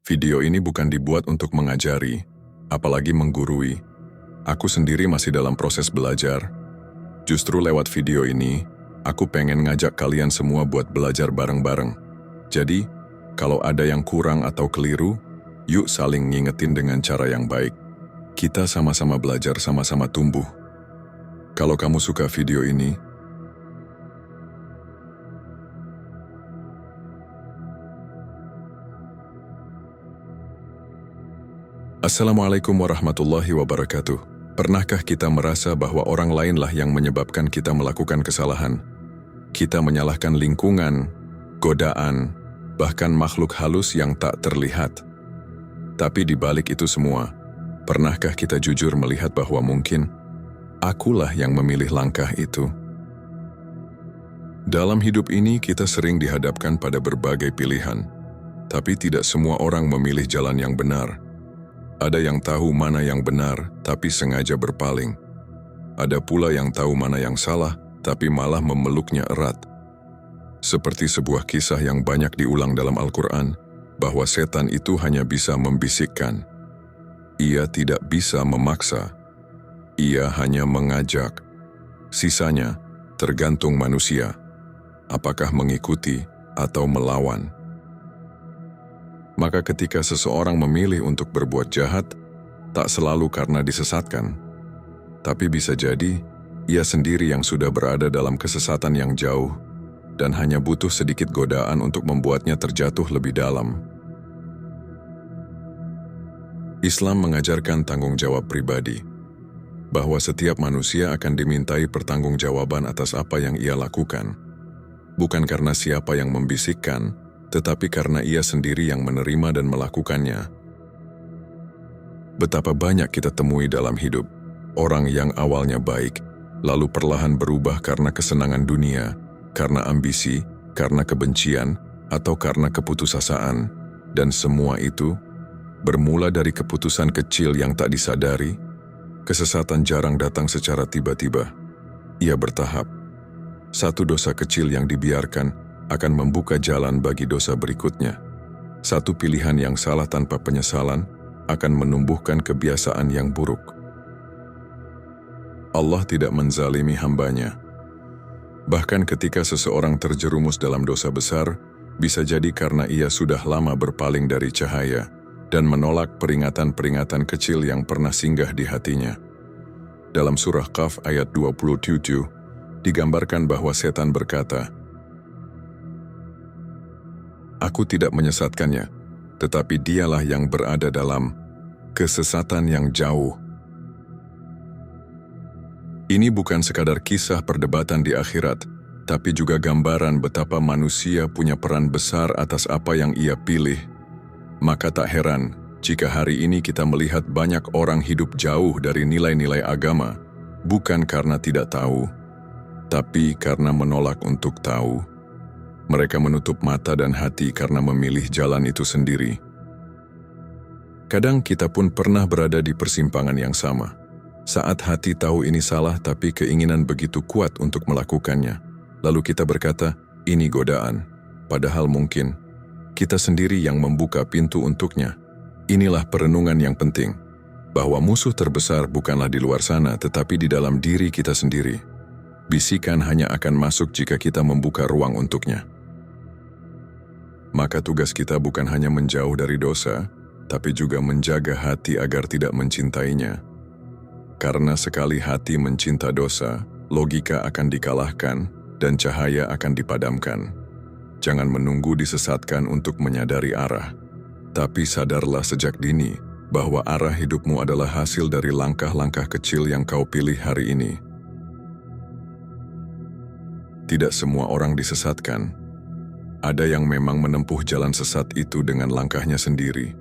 Video ini bukan dibuat untuk mengajari, apalagi menggurui. Aku sendiri masih dalam proses belajar. Justru lewat video ini, aku pengen ngajak kalian semua buat belajar bareng-bareng. Jadi, kalau ada yang kurang atau keliru, yuk saling ngingetin dengan cara yang baik. Kita sama-sama belajar, sama-sama tumbuh. Kalau kamu suka video ini, Assalamualaikum warahmatullahi wabarakatuh. Pernahkah kita merasa bahwa orang lainlah yang menyebabkan kita melakukan kesalahan? Kita menyalahkan lingkungan, godaan, bahkan makhluk halus yang tak terlihat. Tapi di balik itu semua, pernahkah kita jujur melihat bahwa mungkin akulah yang memilih langkah itu? Dalam hidup ini kita sering dihadapkan pada berbagai pilihan, tapi tidak semua orang memilih jalan yang benar. Ada yang tahu mana yang benar, tapi sengaja berpaling. Ada pula yang tahu mana yang salah, tapi malah memeluknya erat. Seperti sebuah kisah yang banyak diulang dalam Al-Quran, bahwa setan itu hanya bisa membisikkan. Ia tidak bisa memaksa. Ia hanya mengajak. Sisanya tergantung manusia, apakah mengikuti atau melawan. Maka ketika seseorang memilih untuk berbuat jahat, tak selalu karena disesatkan. Tapi bisa jadi, ia sendiri yang sudah berada dalam kesesatan yang jauh, dan hanya butuh sedikit godaan untuk membuatnya terjatuh lebih dalam. Islam mengajarkan tanggung jawab pribadi, bahwa setiap manusia akan dimintai pertanggungjawaban atas apa yang ia lakukan. Bukan karena siapa yang membisikkan, tetapi karena ia sendiri yang menerima dan melakukannya. Betapa banyak kita temui dalam hidup, orang yang awalnya baik, lalu perlahan berubah karena kesenangan dunia, karena ambisi, karena kebencian, atau karena keputusasaan, dan semua itu bermula dari keputusan kecil yang tak disadari. Kesesatan jarang datang secara tiba-tiba. Ia bertahap. Satu dosa kecil yang dibiarkan akan membuka jalan bagi dosa berikutnya. Satu pilihan yang salah tanpa penyesalan akan menumbuhkan kebiasaan yang buruk. Allah tidak menzalimi hambanya. Bahkan ketika seseorang terjerumus dalam dosa besar, bisa jadi karena ia sudah lama berpaling dari cahaya dan menolak peringatan-peringatan kecil yang pernah singgah di hatinya. Dalam surah Qaf ayat 27, digambarkan bahwa setan berkata, "Aku tidak menyesatkannya, tetapi dialah yang berada dalam kesesatan yang jauh." Ini bukan sekadar kisah perdebatan di akhirat, tapi juga gambaran betapa manusia punya peran besar atas apa yang ia pilih. Maka tak heran jika hari ini kita melihat banyak orang hidup jauh dari nilai-nilai agama, bukan karena tidak tahu, tapi karena menolak untuk tahu. Mereka menutup mata dan hati karena memilih jalan itu sendiri. Kadang kita pun pernah berada di persimpangan yang sama. Saat hati tahu ini salah tapi keinginan begitu kuat untuk melakukannya. Lalu kita berkata, ini godaan. Padahal mungkin kita sendiri yang membuka pintu untuknya. Inilah perenungan yang penting. Bahwa musuh terbesar bukanlah di luar sana tetapi di dalam diri kita sendiri. Bisikan hanya akan masuk jika kita membuka ruang untuknya. Maka tugas kita bukan hanya menjauh dari dosa, tapi juga menjaga hati agar tidak mencintainya. Karena sekali hati mencinta dosa, logika akan dikalahkan dan cahaya akan dipadamkan. Jangan menunggu disesatkan untuk menyadari arah. Tapi sadarlah sejak dini bahwa arah hidupmu adalah hasil dari langkah-langkah kecil yang kau pilih hari ini. Tidak semua orang disesatkan. Ada yang memang menempuh jalan sesat itu dengan langkahnya sendiri,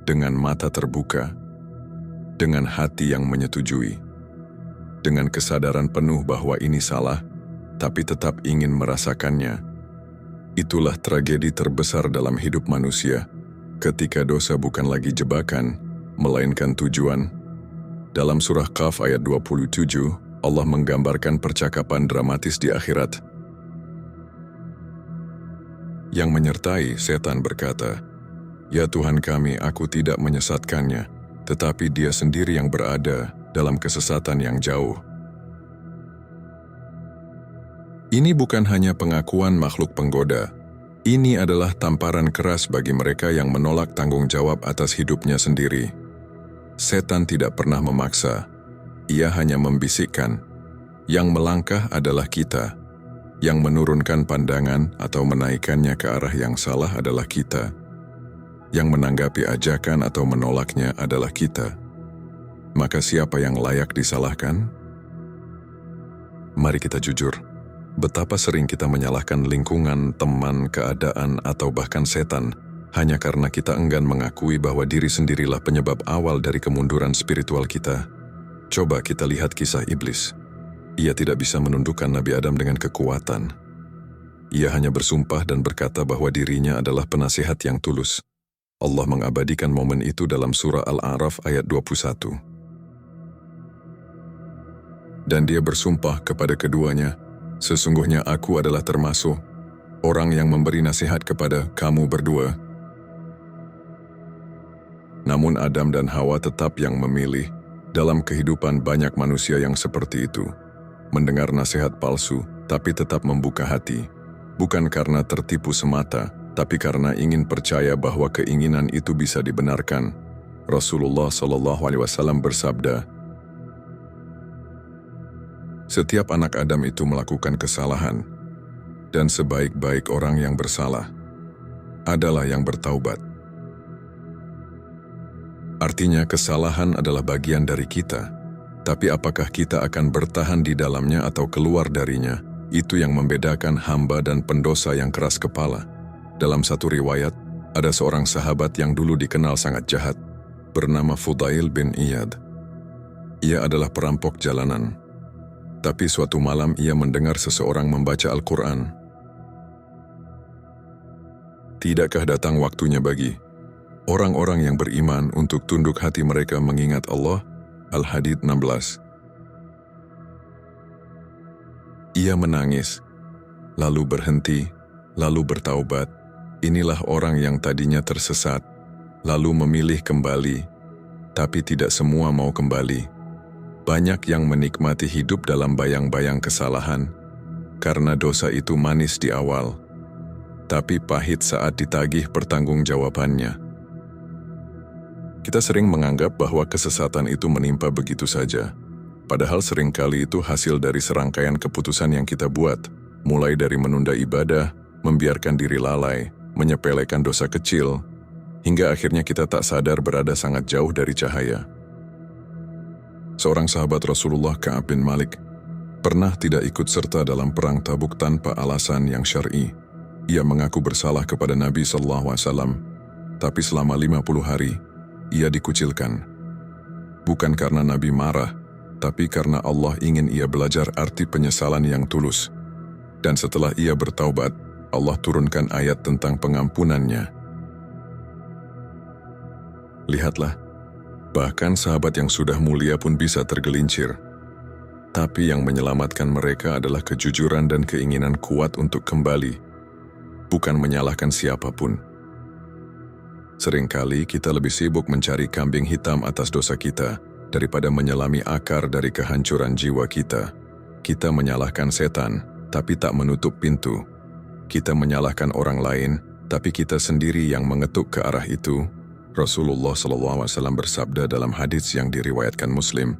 dengan mata terbuka, dengan hati yang menyetujui, dengan kesadaran penuh bahwa ini salah, tapi tetap ingin merasakannya. Itulah tragedi terbesar dalam hidup manusia, ketika dosa bukan lagi jebakan, melainkan tujuan. Dalam surah Qaf ayat 27, Allah menggambarkan percakapan dramatis di akhirat. Yang menyertai setan berkata, Ya Tuhan kami, aku tidak menyesatkannya, tetapi dia sendiri yang berada dalam kesesatan yang jauh. Ini bukan hanya pengakuan makhluk penggoda. Ini adalah tamparan keras bagi mereka yang menolak tanggung jawab atas hidupnya sendiri. Setan tidak pernah memaksa. Ia hanya membisikkan. Yang melangkah adalah kita. Yang menurunkan pandangan atau menaikkannya ke arah yang salah adalah kita. Yang menanggapi ajakan atau menolaknya adalah kita. Maka siapa yang layak disalahkan? Mari kita jujur. Betapa sering kita menyalahkan lingkungan, teman, keadaan, atau bahkan setan hanya karena kita enggan mengakui bahwa diri sendirilah penyebab awal dari kemunduran spiritual kita. Coba kita lihat kisah iblis. Ia tidak bisa menundukkan Nabi Adam dengan kekuatan. Ia hanya bersumpah dan berkata bahwa dirinya adalah penasihat yang tulus. Allah mengabadikan momen itu dalam surah Al-A'raf ayat 21. Dan dia bersumpah kepada keduanya, sesungguhnya aku adalah termasuk orang yang memberi nasihat kepada kamu berdua. Namun Adam dan Hawa tetap yang memilih. Dalam kehidupan banyak manusia yang seperti itu. Mendengar nasihat palsu, tapi tetap membuka hati. Bukan karena tertipu semata, tapi karena ingin percaya bahwa keinginan itu bisa dibenarkan. Rasulullah SAW bersabda, setiap anak Adam itu melakukan kesalahan, dan sebaik-baik orang yang bersalah adalah yang bertaubat. Artinya kesalahan adalah bagian dari kita, tapi apakah kita akan bertahan di dalamnya atau keluar darinya, itu yang membedakan hamba dan pendosa yang keras kepala. Dalam satu riwayat, ada seorang sahabat yang dulu dikenal sangat jahat, bernama Fudail bin Iyad. Ia adalah perampok jalanan. Tapi suatu malam ia mendengar seseorang membaca Al-Quran. Tidakkah datang waktunya bagi orang-orang yang beriman untuk tunduk hati mereka mengingat Allah? Al-Hadid 16. Ia menangis, lalu berhenti, lalu bertaubat. Inilah orang yang tadinya tersesat, lalu memilih kembali, tapi tidak semua mau kembali. Banyak yang menikmati hidup dalam bayang-bayang kesalahan, karena dosa itu manis di awal, tapi pahit saat ditagih pertanggungjawabannya. Kita sering menganggap bahwa kesesatan itu menimpa begitu saja, padahal seringkali itu hasil dari serangkaian keputusan yang kita buat, mulai dari menunda ibadah, membiarkan diri lalai, menyepelekan dosa kecil, hingga akhirnya kita tak sadar berada sangat jauh dari cahaya. Seorang sahabat Rasulullah, Ka'ab bin Malik, pernah tidak ikut serta dalam perang Tabuk tanpa alasan yang syar'i. Ia mengaku bersalah kepada Nabi SAW, tapi selama 50 hari, ia dikucilkan. Bukan karena Nabi marah, tapi karena Allah ingin ia belajar arti penyesalan yang tulus. Dan setelah ia bertaubat, Allah turunkan ayat tentang pengampunannya. Lihatlah, bahkan sahabat yang sudah mulia pun bisa tergelincir. Tapi yang menyelamatkan mereka adalah kejujuran dan keinginan kuat untuk kembali, bukan menyalahkan siapapun. Seringkali kita lebih sibuk mencari kambing hitam atas dosa kita daripada menyelami akar dari kehancuran jiwa kita. Kita menyalahkan setan, tapi tak menutup pintu. Kita menyalahkan orang lain, tapi kita sendiri yang mengetuk ke arah itu. Rasulullah SAW bersabda dalam hadits yang diriwayatkan Muslim,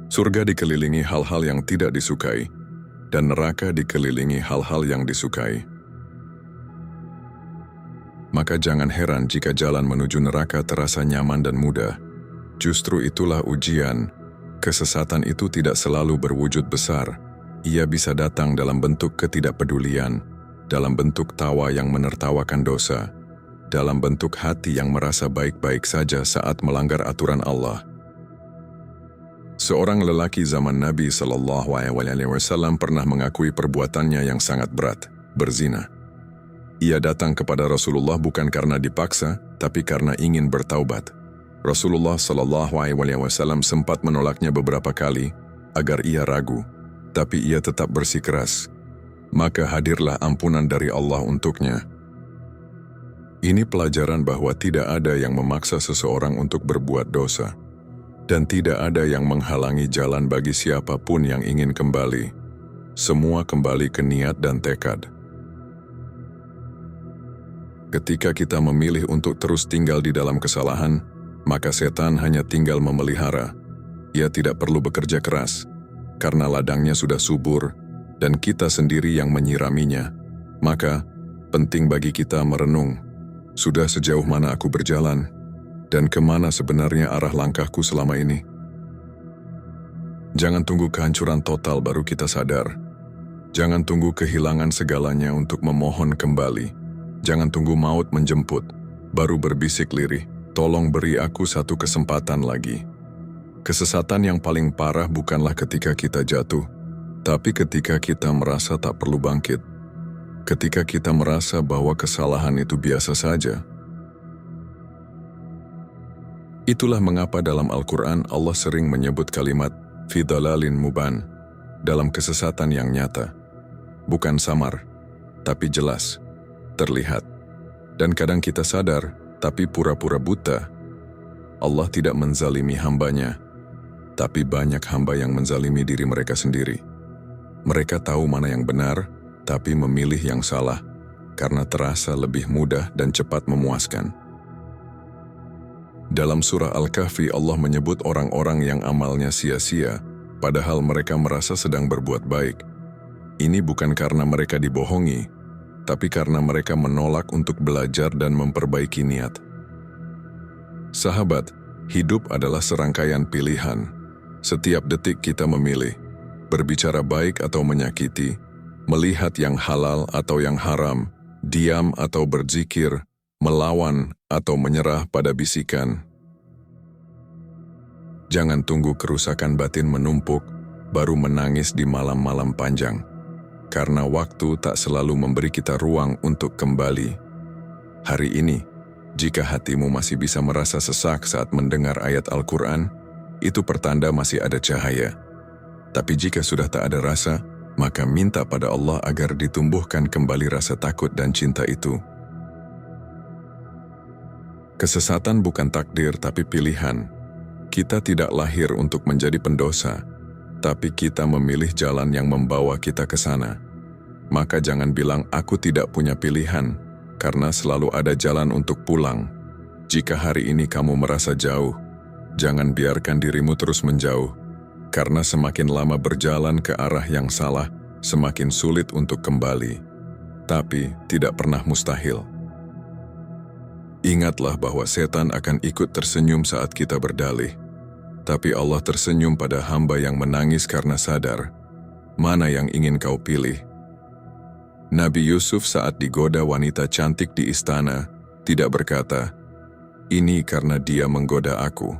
surga dikelilingi hal-hal yang tidak disukai, dan neraka dikelilingi hal-hal yang disukai. Maka jangan heran jika jalan menuju neraka terasa nyaman dan mudah. Justru itulah ujian. Kesesatan itu tidak selalu berwujud besar. Ia bisa datang dalam bentuk ketidakpedulian, dalam bentuk tawa yang menertawakan dosa, dalam bentuk hati yang merasa baik-baik saja saat melanggar aturan Allah. Seorang lelaki zaman Nabi SAW pernah mengakui perbuatannya yang sangat berat, berzina. Ia datang kepada Rasulullah bukan karena dipaksa, tapi karena ingin bertaubat. Rasulullah SAW sempat menolaknya beberapa kali agar ia ragu, tapi ia tetap bersikeras. Maka hadirlah ampunan dari Allah untuknya. Ini pelajaran bahwa tidak ada yang memaksa seseorang untuk berbuat dosa, dan tidak ada yang menghalangi jalan bagi siapapun yang ingin kembali. Semua kembali ke niat dan tekad. Ketika kita memilih untuk terus tinggal di dalam kesalahan, maka setan hanya tinggal memelihara. Ia tidak perlu bekerja keras, karena ladangnya sudah subur, dan kita sendiri yang menyiraminya. Maka, penting bagi kita merenung, sudah sejauh mana aku berjalan, dan kemana sebenarnya arah langkahku selama ini. Jangan tunggu kehancuran total baru kita sadar. Jangan tunggu kehilangan segalanya untuk memohon kembali. Jangan tunggu maut menjemput, baru berbisik lirih, tolong beri aku satu kesempatan lagi. Kesesatan yang paling parah bukanlah ketika kita jatuh, tapi ketika kita merasa tak perlu bangkit. Ketika kita merasa bahwa kesalahan itu biasa saja. Itulah mengapa dalam Al-Quran Allah sering menyebut kalimat fi dhalalin muban, dalam kesesatan yang nyata. Bukan samar, tapi jelas, terlihat. Dan kadang kita sadar, tapi pura-pura buta. Allah tidak menzalimi hambanya, tapi banyak hamba yang menzalimi diri mereka sendiri. Mereka tahu mana yang benar, tapi memilih yang salah, karena terasa lebih mudah dan cepat memuaskan. Dalam surah Al-Kahfi Allah menyebut orang-orang yang amalnya sia-sia, padahal mereka merasa sedang berbuat baik. Ini bukan karena mereka dibohongi, tapi karena mereka menolak untuk belajar dan memperbaiki niat. Sahabat, hidup adalah serangkaian pilihan. Setiap detik kita memilih, berbicara baik atau menyakiti, melihat yang halal atau yang haram, diam atau berzikir, melawan atau menyerah pada bisikan. Jangan tunggu kerusakan batin menumpuk, baru menangis di malam-malam panjang. Karena waktu tak selalu memberi kita ruang untuk kembali. Hari ini, jika hatimu masih bisa merasa sesak saat mendengar ayat Al-Quran, itu pertanda masih ada cahaya. Tapi jika sudah tak ada rasa, maka minta pada Allah agar ditumbuhkan kembali rasa takut dan cinta itu. Kesesatan bukan takdir tapi pilihan. Kita tidak lahir untuk menjadi pendosa, tapi kita memilih jalan yang membawa kita ke sana. Maka jangan bilang aku tidak punya pilihan, karena selalu ada jalan untuk pulang. Jika hari ini kamu merasa jauh, jangan biarkan dirimu terus menjauh. Karena semakin lama berjalan ke arah yang salah, semakin sulit untuk kembali. Tapi tidak pernah mustahil. Ingatlah bahwa setan akan ikut tersenyum saat kita berdalih. Tapi Allah tersenyum pada hamba yang menangis karena sadar. Mana yang ingin kau pilih? Nabi Yusuf saat digoda wanita cantik di istana, tidak berkata, "Ini karena dia menggoda aku."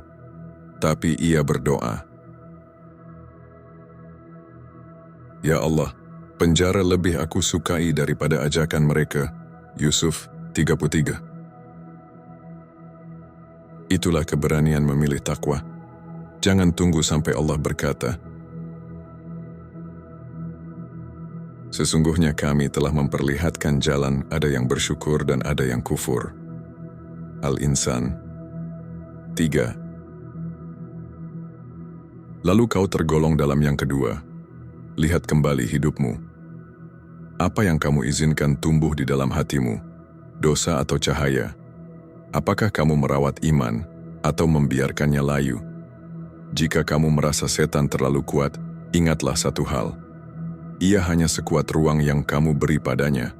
Tapi ia berdoa, "Ya Allah, penjara lebih aku sukai daripada ajakan mereka." Yusuf 33. Itulah keberanian memilih takwa. Jangan tunggu sampai Allah berkata, "Sesungguhnya kami telah memperlihatkan jalan, ada yang bersyukur dan ada yang kufur." Al-Insan 3. Lalu kau tergolong dalam yang kedua. Lihat kembali hidupmu. Apa yang kamu izinkan tumbuh di dalam hatimu? Dosa atau cahaya? Apakah kamu merawat iman atau membiarkannya layu? Jika kamu merasa setan terlalu kuat, ingatlah satu hal. Ia hanya sekuat ruang yang kamu beri padanya.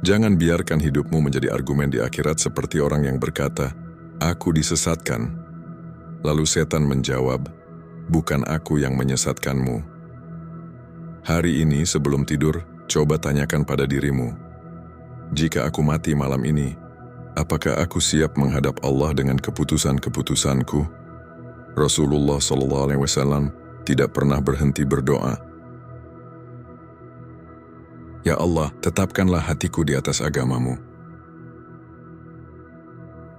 Jangan biarkan hidupmu menjadi argumen di akhirat seperti orang yang berkata, "Aku disesatkan." Lalu setan menjawab, "Bukan aku yang menyesatkanmu." Hari ini sebelum tidur, coba tanyakan pada dirimu, jika aku mati malam ini, apakah aku siap menghadap Allah dengan keputusan-keputusanku? Rasulullah SAW tidak pernah berhenti berdoa, "Ya Allah, tetapkanlah hatiku di atas agamamu."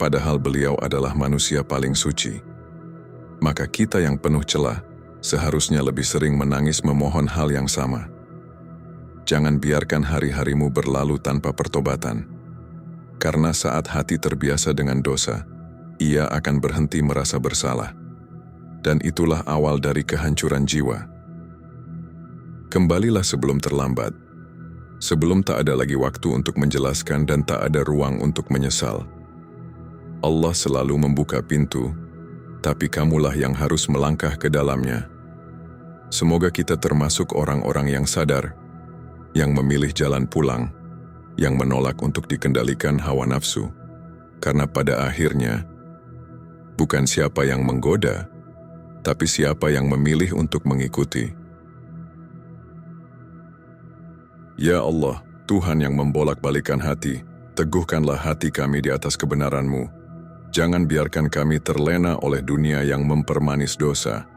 Padahal beliau adalah manusia paling suci. Maka kita yang penuh celah seharusnya lebih sering menangis memohon hal yang sama. Jangan biarkan hari-harimu berlalu tanpa pertobatan. Karena saat hati terbiasa dengan dosa, ia akan berhenti merasa bersalah. Dan itulah awal dari kehancuran jiwa. Kembalilah sebelum terlambat. Sebelum tak ada lagi waktu untuk menjelaskan dan tak ada ruang untuk menyesal. Allah selalu membuka pintu, tapi kamulah yang harus melangkah ke dalamnya. Semoga kita termasuk orang-orang yang sadar, yang memilih jalan pulang, yang menolak untuk dikendalikan hawa nafsu. Karena pada akhirnya, bukan siapa yang menggoda, tapi siapa yang memilih untuk mengikuti. Ya Allah, Tuhan yang membolak-balikan hati, teguhkanlah hati kami di atas kebenaran-Mu. Jangan biarkan kami terlena oleh dunia yang mempermanis dosa.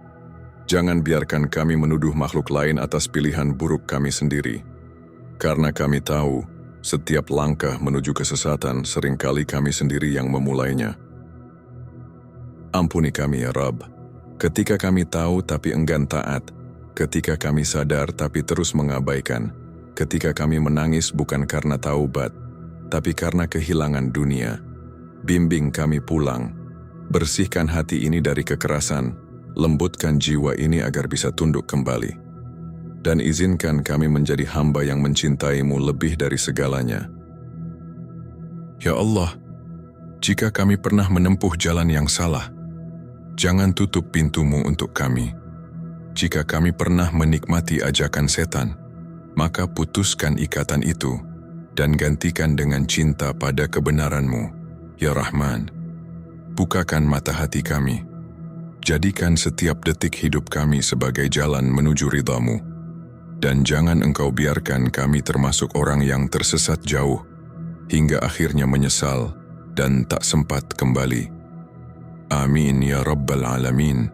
Jangan biarkan kami menuduh makhluk lain atas pilihan buruk kami sendiri. Karena kami tahu, setiap langkah menuju kesesatan seringkali kami sendiri yang memulainya. Ampuni kami ya Rabb. Ketika kami tahu tapi enggan taat, ketika kami sadar tapi terus mengabaikan, ketika kami menangis bukan karena taubat, tapi karena kehilangan dunia, bimbing kami pulang, bersihkan hati ini dari kekerasan, lembutkan jiwa ini agar bisa tunduk kembali, dan izinkan kami menjadi hamba yang mencintai-Mu lebih dari segalanya. Ya Allah, jika kami pernah menempuh jalan yang salah, jangan tutup pintu-Mu untuk kami. Jika kami pernah menikmati ajakan setan, maka putuskan ikatan itu dan gantikan dengan cinta pada kebenaran-Mu. Ya Rahman, bukakan mata hati kami. Jadikan setiap detik hidup kami sebagai jalan menuju ridha-Mu. Dan jangan Engkau biarkan kami termasuk orang yang tersesat jauh, hingga akhirnya menyesal dan tak sempat kembali. Amin ya Rabbal Alamin.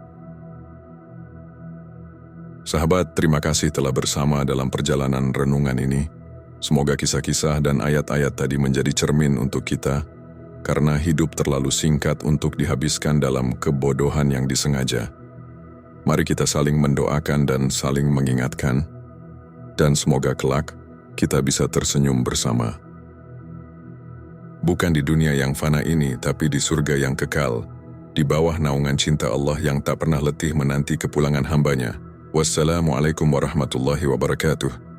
Sahabat, terima kasih telah bersama dalam perjalanan renungan ini. Semoga kisah-kisah dan ayat-ayat tadi menjadi cermin untuk kita, karena hidup terlalu singkat untuk dihabiskan dalam kebodohan yang disengaja. Mari kita saling mendoakan dan saling mengingatkan, dan semoga kelak kita bisa tersenyum bersama. Bukan di dunia yang fana ini, tapi di surga yang kekal, di bawah naungan cinta Allah yang tak pernah letih menanti kepulangan hambanya. Wassalamualaikum warahmatullahi wabarakatuh.